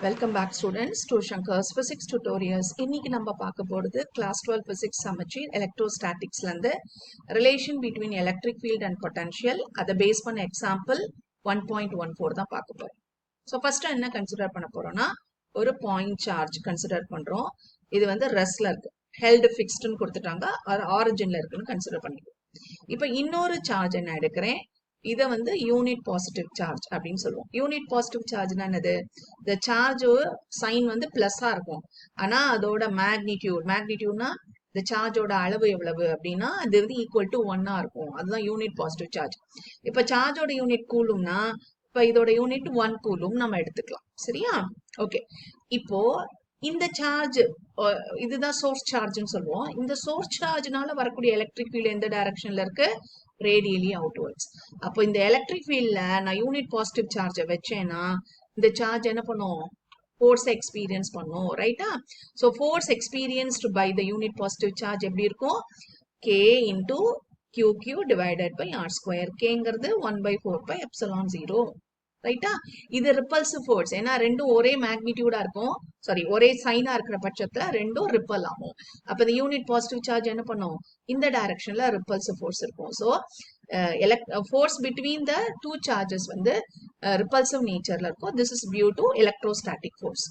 Welcome back students to Shankar's Physics Tutorials. இன்னைக்கு நம்ம பார்க்க போறது class 12 Physics சமச்சீர் எலக்ட்ரோஸ்டாட்டிக்ஸ்ல இருந்து relation between electric field and potential அதை பேஸ் பண்ண எக்ஸாம்பிள் 1.14 தான் பார்க்க போறோம். ஸோ ஃபர்ஸ்ட் என்ன கன்சிடர் பண்ண போறோம்னா ஒரு பாயிண்ட் சார்ஜ் கன்சிடர் பண்றோம். இது வந்து ரெஸ்ட்ல இருக்கு, ஹெல்டு ஃபிக்ஸ்டுன்னு கொடுத்துட்டாங்க, ஆரிஜின்ல இருக்குன்னு கன்சிடர் பண்ணிக்கோ. இப்போ இன்னொரு சார்ஜ் என்ன எடுக்கிறேன், இதை வந்து யூனிட் பாசிட்டிவ் சார்ஜ் அப்படின்னு சொல்லுவோம். யூனிட் பாசிட்டிவ் சார்ஜ்னா என்னது, இந்த சார்ஜ் சைன் வந்து பிளஸ்ஸா இருக்கும், ஆனா அதோட மேக்னிடியூட்னா இந்த சார்ஜோட அளவு எவ்வளவு அப்படின்னா அது வந்து ஈக்குவல் டு 1 இருக்கும். அதுதான் யூனிட் பாசிட்டிவ் சார்ஜ். இப்ப சார்ஜோட யூனிட் கூலும்னா இப்ப இதோட யூனிட் 1 கூலும் நம்ம எடுத்துக்கலாம். சரியா? ஓகே. இப்போ இந்த சார்ஜ் இதுதான் சோர்ஸ் சார்ஜ்னு சொல்லுவோம். இந்த சோர்ஸ் சார்ஜ்னால வரக்கூடிய எலக்ட்ரிக் ஃபீல்ட் எந்த டைரக்ஷன்ல இருக்கு, ரேடியலி அவுட்வர்ட்ஸ். அப்போ இந்த எலக்ட்ரிக் ஃபீல்ட்ல நான் யூனிட் பாசிட்டிவ் சார்ஜை வச்சேன்னா இந்த சார்ஜ் என்ன பண்ணும், ஃபோர்ஸ் எக்ஸ்பீரியன்ஸ் பண்ணும். ரைட்டா? So force experienced by the unit positive charge எப்படி இருக்கும், k into QQ divided by R square. கேங்கிறது 1/4πε0. ரைட்டா? இது ரிப்பல்சிவ் ஃபோர்ஸ், ஏன்னா ரெண்டும் ஒரே மேக்னிடியூடா இருக்கும், சாரி ஒரே சைனா இருக்கிற பட்சத்துல ரெண்டும் ரிப்பல் ஆகும். அப்ப இந்த யூனிட் பாசிட்டிவ் சார்ஜ் என்ன பண்ணும், இந்த டைரக்ஷன்ல ரிப்பல்சிவ் ஃபோர்ஸ் இருக்கும். So force between the two charges வந்து ரிப்பல்சிவ் நேச்சர்ல இருக்கும். This is due to electrostatic force.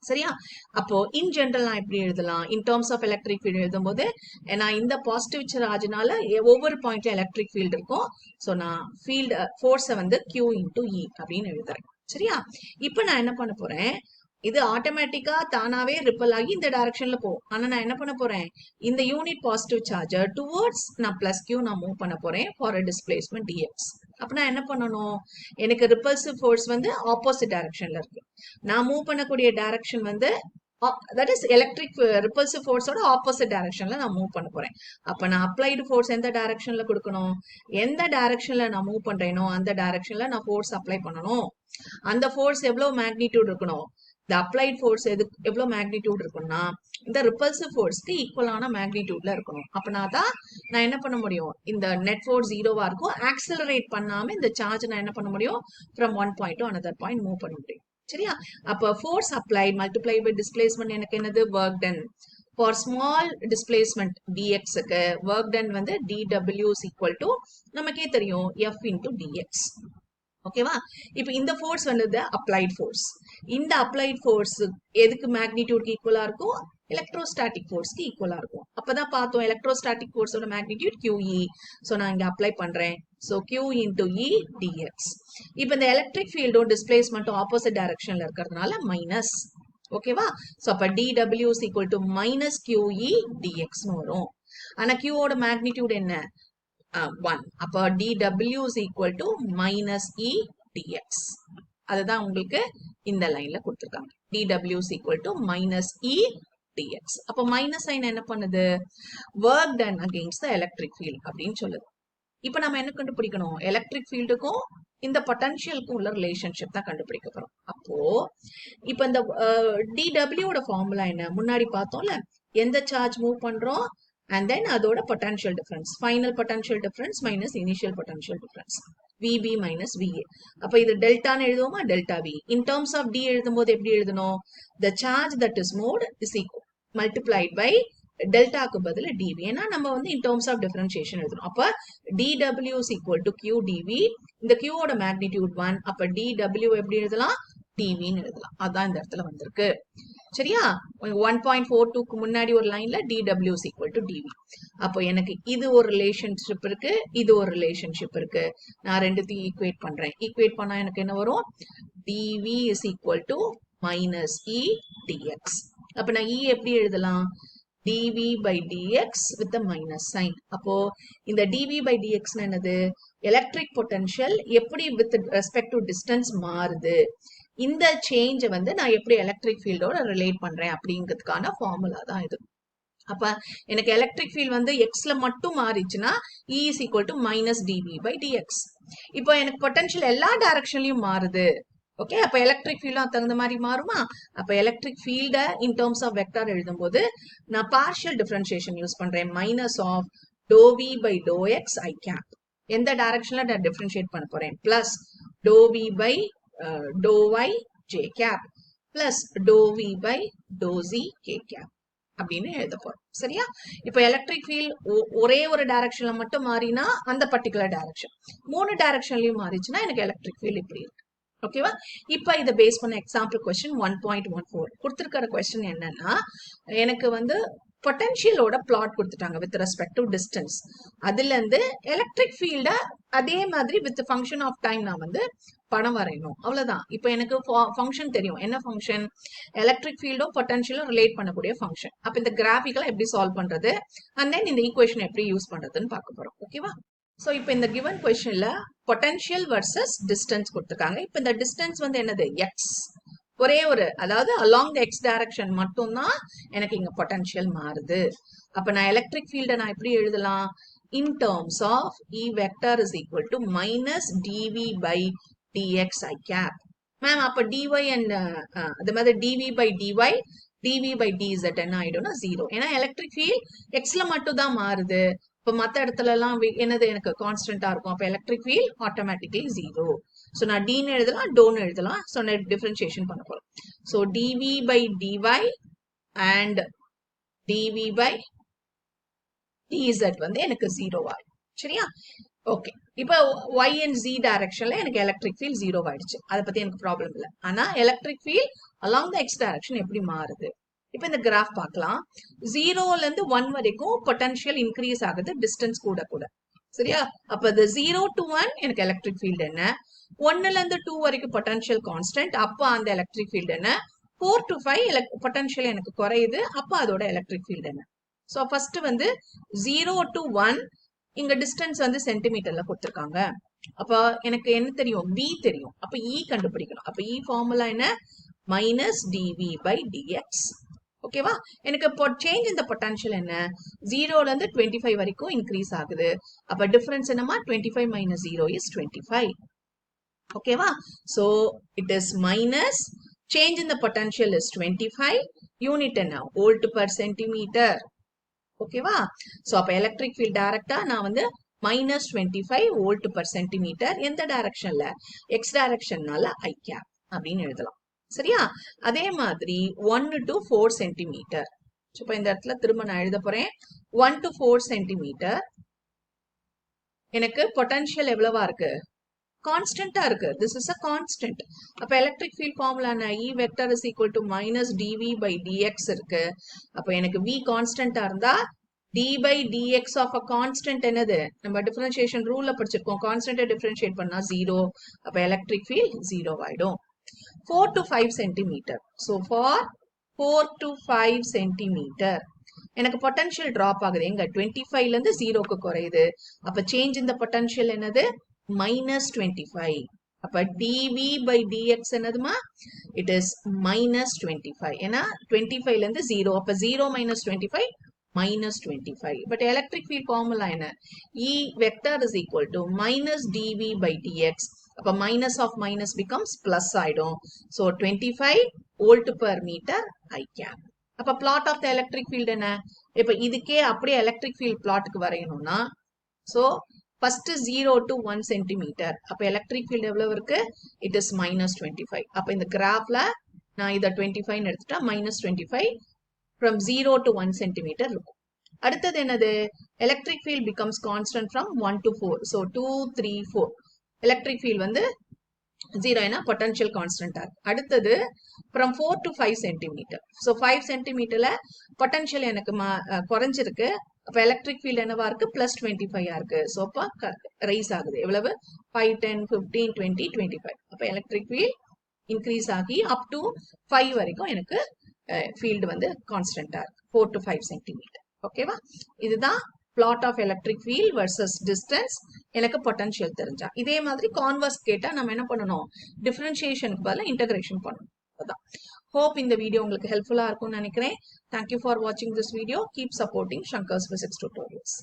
சரியா? அப்போ இன் ஜெனரல் நான் எப்படி எழுதலாம், in terms of electric field எழுதும் போது நான் இந்த பாசிட்டிவ் சார்ஜ்னால ஒவ்வொரு பாயிண்ட்ல எலக்ட்ரிக் ஃபீல்டு இருக்கும். ஸோ நான் ஃபீல்டு ஃபோர்ஸை வந்து Q இன்டூ E அப்படின்னு எழுதுறேன். சரியா? இப்போ நான் என்ன பண்ண போறேன், இது ஆட்டோமேட்டிக்கா தானாவே ரிப்பல் ஆகி இந்த டைரக்ஷன்ல போகும். ஆனா நான் என்ன பண்ண போறேன், இந்த யூனிட் பாசிட்டிவ் சார்ஜர் டுவர்ட்ஸ் நான் பிளஸ் Q நான் மூவ் பண்ண போறேன் ஃபார் அ டிஸ்பிளேஸ்மெண்ட் dx. அப்ப நான் என்ன பண்ணணும், எனக்கு ரிப்பல்சிவ் ஃபோர்ஸ் வந்து ஆப்போசிட் டைரக்ஷன்ல இருக்கு, நான் மூவ் பண்ணக்கூடிய டைரக்ஷன் வந்து தட் இஸ் எலக்ட்ரிக் ரிப்பல்சிவ் ஃபோர்ஸோட ஆப்போசிட் டைரக்ஷன்ல நான் மூவ் பண்ண போறேன். அப்ப நான் அப்ளைடு ஃபோர்ஸ் எந்த டைரக்ஷன்ல கொடுக்கணும், எந்த டைரக்ஷன்ல நான் மூவ் பண்றேனோ அந்த டைரக்ஷன்ல நான் ஃபோர்ஸ் அப்ளை பண்ணணும். அந்த ஃபோர்ஸ் எவ்வளவு மேக்னிடியூட் இருக்கணும், இந்த அப்ளைட் ஃபோர்ஸ் எவ்வளவு மேக்னிடியூட் இருக்கும்னா இந்த ரிப்பல்சிவ் ஃபோர்ஸ்க்கு ஈக்குவலான மேக்னிடியூட்ல இருக்கணும். அப்படின்னா தான் நான் என்ன பண்ண முடியும், இந்த நெட் ஃபோர்ஸ் 0வா இருக்கும், ஆக்சலரேட் பண்ணாம இந்த சார்ஜ் நான் என்ன பண்ண முடியும், from one point to another point move பண்ண முடியும். சரியா? அப்ப force applied multiply by displacement எனக்கு என்னது, work done. For small displacement dxக்கு ஒர்க் டன் வந்து dw is equal to நமக்கே தெரியும் f into dx. ஓகேவா? இப்ப இந்த ஃபோர்ஸ் வந்து அப்ளைட் ஃபோர்ஸ். இந்த அப்ளைட் ஃபோர்ஸ் எதுக்கு மேக்னிடியூட்க்கு ஈக்குவலா இருக்கும், எலக்ட்ரோஸ்டாட்டிக் ஃபோர்ஸ்க்கு ஈக்குவலா இருக்கும். அப்பதான் பார்த்தோம் எலக்ட்ரோஸ்டாட்டிக் ஃபோர்ஸோட மேக்னிடியூட் QE. ஸோ நான் இங்க அப்ளை பண்றேன். So Q into E dx. இப்ப இந்த எலக்ட்ரிக் ஃபீல்டும் டிஸ்பிளேஸ்மெண்ட்டும் ஆப்போசிட் டைரக்ஷன்ல இருக்கிறதுனால மைனஸ். ஓகேவா? ஸோ அப்ப dw is equal to minus QE dxன்னு வரும். ஆனா Q ஓட மேக்னிடியூட் என்ன, 1. அப்ப dw is equal to minus E dx. அதுதான் உங்களுக்கு இந்த லைன்ல கொடுத்திருக்காங்க. dw is equal to minus E dx. அப்ப மைனஸ் சைன் என்ன பண்ணுது, work done against the electric field அப்படின்னு சொல்லுது. இப்ப நம்ம என்ன கண்டுபிடிக்கணும், எலக்ட்ரிக் ஃபீல்டுக்கும் இந்த பொட்டன்ஷியலுக்கும் உள்ள ரிலேஷன்ஷிப் தான் கண்டுபிடிக்க போறோம். அப்போ இப்ப இந்த dw ஓட ஃபார்முலா என்ன, முன்னாடி பார்த்தோம்ல, எந்த சார்ஜ் மூவ் பண்றோம் and then அதோட potential difference, final potential difference minus initial potential difference, VB minus VA. அப்ப இது டெல்டான்னு எழுதுவோமா, delta V. In terms of D எழுதும்போது எப்படி எழுதணும், the charge that is moved is equal multiplied by டெல்டாக்கு பதில் dV. ஏன்னா நம்ம வந்து in terms of differentiation எழுதணும். அப்ப dW is equal to Q dV. இந்த Q ஓட மேக்னிடியூட் 1. அப்ப dW எப்படி எழுதலாம், dVன்னு எழுதலாம். அதான் இந்த இடத்துல வந்திருக்கு. சரியா? 1.42க்கு முன்னாடி ஒரு லைன்ல dw is equal to dv. அப்போ எனக்கு இது ஒரு ரிலேஷன்ஷிப் இருக்கு, இது ஒரு ரிலேஷன்ஷிப் இருக்கு. நான் ரெண்டுத்தையும் ஈக்குவேட் பண்றேன். ஈக்குவேட் பண்ணா எனக்கு என்ன வரும், dv is equal to minus E dx. அப்ப நான் E எப்படி எழுதலாம், dv by dx with a minus sign. அப்போ இந்த dv by dx என்னது, எலக்ட்ரிக் பொட்டன்ஷியல் எப்படி வித் ரெஸ்பெக்ட் டு டிஸ்டன்ஸ் மாறுது, இந்த சேஞ்சை வந்து நான் எப்படி எலக்ட்ரிக் ஃபீல்டோட ரிலேட் பண்றேன் அப்படிங்கிறதுக்கான ஃபார்முலா தான் இது. அப்ப எனக்கு எலக்ட்ரிக் ஃபீல்ட் வந்து எக்ஸ்ல மட்டும் மாறிச்சுன்னா E is equal to minus dv by dx. இப்போ எனக்கு பொட்டன்ஷியல் எல்லா டைரக்ஷன்லயும் மாறுது. ஓகே, அப்ப எலக்ட்ரிக் ஃபீல்டும் தகுந்த மாதிரி மாறுமா. அப்ப electric field in terms of vector எழுதும் போது நான் பார்ஷியல் டிஃபரன்ஷியேஷன் யூஸ் பண்றேன், minus of doe v by doe x I cap. எந்த டைரக்ஷன்ல நான் டிஃபரன்ஷியேட் பண்ண போறேன், plus doe v by dou y j cap. plus dou v by dou z k cap அப்படின்னு எழுத போறோம். சரியா? இப்ப எலக்ட்ரிக் ஃபீல்ட் ஒரே ஒரு டைரக்ஷன்ல மட்டும் மாறினா அந்த பர்டிகுலர் டைரக்ஷன், 3 டைரக்ஷன்லயும் மாறிச்சுன்னா எனக்கு எலக்ட்ரிக் ஃபீல்ட் இப்படி இருக்கு. ஓகேவா? இப்ப இதை பேஸ் பண்ண எக்ஸாம்பிள் கொஸ்டின் 1.14 கொடுத்திருக்கிற கொஸ்டின் என்னன்னா, எனக்கு வந்து பொட்டன்ஷியலோட பிளாட் கொடுத்துட்டாங்க வித் ரெஸ்பெக்ட் டு டிஸ்டன்ஸ். அதுல இருந்து எலக்ட்ரிக் ஃபீல்ட அதே மாதிரி வித் ஃபங்க்ஷன் ஆஃப் டைம் நான் வந்து படம் வரையணும். அவ்வளவுதான். இப்ப எனக்கு ஃபங்க்ஷன் தெரியும். என்ன ஃபங்க்ஷன்? எலக்ட்ரிக் ஃபீல்டும் பொட்டன்ஷியலும் ரிலேட் பண்ணக்கூடிய ஃபங்க்ஷன். அப்ப இந்த கிராஃபிக்கலா எப்படி சால்வ் பண்றது, அண்ட் தென் இந்த ஈக்குவேஷன் எப்படி யூஸ் பண்றதுன்னு பார்க்க போறோம். ஓகேவா? சோ இப்போ இந்த கிவன் கொஸ்டின்ல பொட்டன்ஷியல் வர்சஸ் டிஸ்டன்ஸ் கொடுத்துருக்காங்க. இப்ப இந்த டிஸ்டன்ஸ் வந்து என்னது? எக்ஸ். ஒரே ஒரு, அதாவது அலாங் த எக்ஸ் டைரக்ஷன் மட்டும்தான் எனக்கு இங்க பொட்டன்ஷியல் மாறுது. அப்ப நான் எலக்ட்ரிக் ஃபீல்ட நான் எப்படி எழுதலாம்? in terms of E vector is equal to minus dV by dx I cap. Ma'am அப்ப dy and அது மாதிரி dV by dy dV by dz என்ன ஆயிடும்னா 0. ஏன்னா எலக்ட்ரிக் ஃபீல்ட் எக்ஸ்ல மட்டும் தான் மாறுது. இப்ப மத்த இடத்துல எல்லாம் என்னது எனக்கு கான்ஸ்டன்டா இருக்கும். அப்ப எலக்ட்ரிக் ஃபீல்ட் ஆட்டோமேட்டிக்கலி 0. சோ நான் d ன்னு எழுதலாம், டோ ன்னு எழுதலாம். சோ நான் டிஃபரன்ஷியேஷன் பண்ண போறோம். So dV by dy and dV by dz வந்து எனக்கு 0 ஆயிடும். சரியா? ஓகே. இப்போ y and z டைரக்ஷன்ல எனக்கு எலக்ட்ரிக் ஃபீல்ட் 0 ஆயிடுச்சு. அதை பத்தி எனக்கு ப்ராப்ளம் இல்லை. ஆனா electric field along the X direction எப்படி மாறுது? இப்போ இந்த கிராஃப் பார்க்கலாம். 0ல இருந்து 1 வரைக்கும் பொட்டன்ஷியல் இன்க்ரீஸ் ஆகுது டிஸ்டன்ஸ் கூட கூட. சரியா? அப்ப இந்த 0 to 1 எனக்கு எலக்ட்ரிக் ஃபீல்ட் என்ன? 1ல இருந்து 2 வரைக்கும் பொட்டன்ஷியல் கான்ஸ்டன்ட். அப்ப அந்த எலக்ட்ரிக் ஃபீல்ட் என்ன? 4 to 5 பொட்டன்ஷியல் எனக்கு குறையுது. அப்ப அதோட எலக்ட்ரிக் ஃபீல்ட் என்ன? சோ ஃபர்ஸ்ட் வந்து 0 to 1, இங்க டிஸ்டன்ஸ் வந்து சென்டிமீட்டர்ல கொடுத்திருக்காங்க. அப்ப எனக்கு என்ன தெரியும்? v தெரியும். அப்ப e கண்டுபிடிக்கணும். அப்ப e ஃபார்முலா என்ன? minus dv by dx. ஓகேவா? எனக்கு இப்போ சேஞ்ச் இந்த பொட்டன்ஷியல் என்ன? 0ல இருந்து 25 வரைக்கும் இன்க்ரீஸ் ஆகுது. அப்ப டிஃபரன்ஸ் என்னமா? 25 minus 0 is 25. ஓகேவா? So it is minus change in the potential is 25. Unit என்ன? Volt per centimetre. ஓகேவா? சோ அப்ப எலக்ட்ரிக் ஃபீல்ட் டைரக்டா நான் வந்து minus 25 வோல்ட் பர் சென்டிமீட்டர். எந்த டைரக்ஷன்ல? எக்ஸ் டைரக்ஷன்னால I cap அப்படின்னு எழுதலாம். சரியா? அதே மாதிரி 1 to 4 சென்டிமீட்டர். இப்ப இந்த இடத்துல திரும்ப நான் எழுத போறேன். 1 to 4 சென்டிமீட்டர் எனக்கு பொட்டன்ஷியல் எவ்வளவா இருக்கு? கான்ஸ்டன்டா இருக்கு. This is a constant. அப்ப எலக்ட்ரிக் ஃபீல்ட் ஃபார்முலா என்ன? E vector is equal to minus dV by dx இருக்கு. அப்ப எனக்கு V கான்ஸ்டன்டா இருந்தா d by dx of a constant என்னது? நம்ம டிஃபரன்ஷியேஷன் ரூல்ல படிச்சிருக்கோம். கான்ஸ்டன்ட்டை டிஃபரன்ஷியேட் பண்ணா 0. அப்ப எலக்ட்ரிக் ஃபீல்ட் 0 ஆயிடும். 4 to 5 centimetre. So for 4 to 5 centimetre எனக்கு பொட்டன்ஷியல் டிராப் ஆகுது. எங்க? 25ல இருந்து 0க்கு குறையுது. அப்ப சேஞ்ச் இந்த பொட்டன்ஷியல் என்னது? minus 25. அப்ப dv by dx என்னதுமா? it is minus 25. ஏன்னா 25ல இருந்து 0. அப்ப 0 minus 25 minus 25. But electric field formula என்ன? E vector is equal to minus dv by dx. அப்ப minus of minus becomes plus ஆயிடும். So 25 volt per meter I cap. அப்ப plot of the electric field என்ன? இப்ப இதுக்கே அப்படியே electric field plotக்கு வரையணும்னா, so first 0 to 1 centimetre. அப்ப electric field எவ்வளவு இருக்கு? It is minus 25. அப்ப இந்த கிராஃப்ல நான் இத 25 எடுத்துட்டா minus 25 from 0 to 1 சென்டிமீட்டர் இருக்கும். அடுத்தது என்னது? Electric field becomes constant from 1 to 4. So 2, 3, 4. Electric field வந்து 0 ஏன்னா பொட்டன்ஷியல் கான்ஸ்டன்டா இருக்கு. அடுத்தது from 4 to 5 சென்டிமீட்டர். So 5 சென்டிமீட்டர்ல பொட்டன்ஷியல் எனக்கு குறைஞ்சிருக்கு. அப்ப எலக்ட்ரிக் ஃபீல்ட் என்னவா இருக்கு? பிளஸ் 25 இருக்கு. சோ அப்ப ரைஸ் ஆகுது. எவ்வளவு? 5, 10, 15, 20, 25. அப்ப எலக்ட்ரிக் ஃபீல்ட் இன்க்ரீஸ் ஆகி அப் டு 5 வரைக்கும் எனக்கு ஃபீல்டு வந்து கான்ஸ்டன்டா இருக்கு. 4 to 5 சென்டிமீட்டர். ஓகேவா? இதுதான் plot of electric field versus distance. எனக்கு பொட்டன்ஷியல் தெரிஞ்சா. இதே மாதிரி கான்வர்ஸ் கேட்டா நம்ம என்ன பண்ணணும்? டிஃபரன்ஷியேஷனுக்கு பதிலா இன்டகிரேஷன் பண்ணணும். அதான். Hope இந்த வீடியோ உங்களுக்கு ஹெல்ப்ஃபுல்லா இருக்கும்னு நினைக்கிறேன். Thank you for watching this video. Keep supporting Shankar's Physics Tutorials.